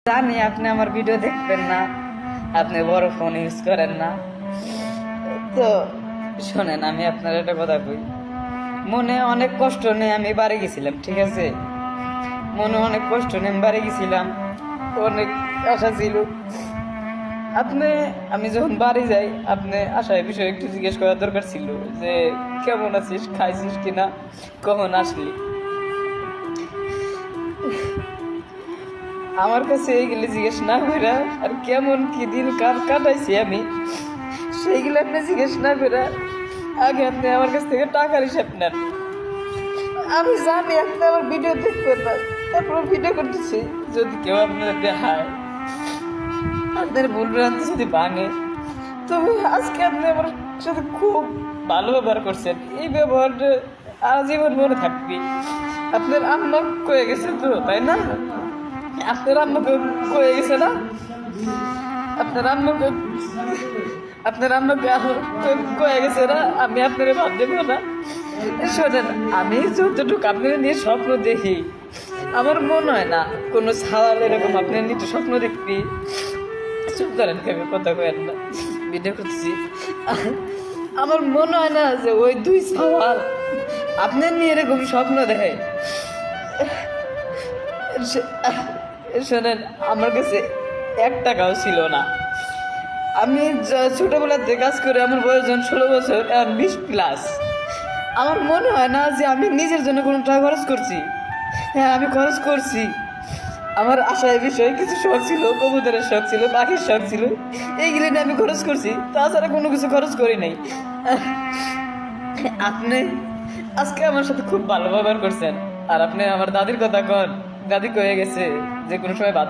জানি আপনি আমার ভিডিও দেখবেন না, আপনি বড় ফোন ইউজ করেন না। তো শোনেন, আমি আপনার একটা কথা কই। মনে অনেক কষ্ট নিয়ে আমি বাড়ি গেছিলাম, ঠিক আছে? মনে অনেক কষ্ট নিয়ে আমি বাড়ি গেছিলাম, অনেক আশা ছিল। আমি যখন বাড়ি যাই, আপনি আশায় বিষয়ে একটু জিজ্ঞেস করার দরকার ছিল যে কেমন আছিস, খাইছিস কিনা, কখন আসলি। আমার কাছে এইগুলি জিজ্ঞেস না করে আর কেমন কি দিন কাটাইছি আমি, সেইগুলো আপনি জিজ্ঞেস না করে আগে আপনি আমার কাছ থেকে টাকার হিসাব নেন। আমি জানি আপনি আমার ভিডিও দেখবেন না, তারপর ভিডিও করতেছি। যদি কেউ আপনার দেখায়, আপনার ভুল ভ্রান্তি যদি ভাঙে, তবে আজকে আপনি আমার সাথে খুব ভালো ব্যবহার করছেন। এই ব্যবহারটা আজীবন মনে থাকবে। আপনার আম্মা কয়ে গেছে তো, তাই না? আপনার আম্মাকে কয়ে গেছে না? আপনার আম্মাকে কয়ে গেছে না আমি আপনার ভাব দেবো না? শোনেন, আমি যতটুকু আপনার নিয়ে স্বপ্ন দেখি, আমার মনে হয় না কোনো সাওয়াল এরকম আপনার নিয়ে স্বপ্ন দেখবি। চুপ করেন, কেমন কথা কেন না, ভিডিও করতেছি। আমার মনে হয় না যে ওই দুই সাওয়াল আপনার নিয়ে এরকম স্বপ্ন দেখে। শোনেন, আমার কাছে 1 টাকাও ছিল না। আমি ছোটবেলাতে কাজ করে আমার বয়স যখন 16 বছর, এখন 20+। আমার মনে হয় না যে আমি নিজের জন্য কোনো টাকা খরচ করছি। হ্যাঁ, আমি খরচ করছি। আমার আশায় বিষয়ে কিছু শখ ছিল, কবুতরের শখ ছিল, পাখির শখ ছিল, এইগুলো নিয়ে আমি খরচ করছি। তাছাড়া কোনো কিছু খরচ করি নাই। আপনি আজকে আমার সাথে খুব ভালো ব্যবহার করছেন। আর আপনি আমার দাদির কথা কন, দাদি কয়ে গেছে যে কোনো সময় বাদ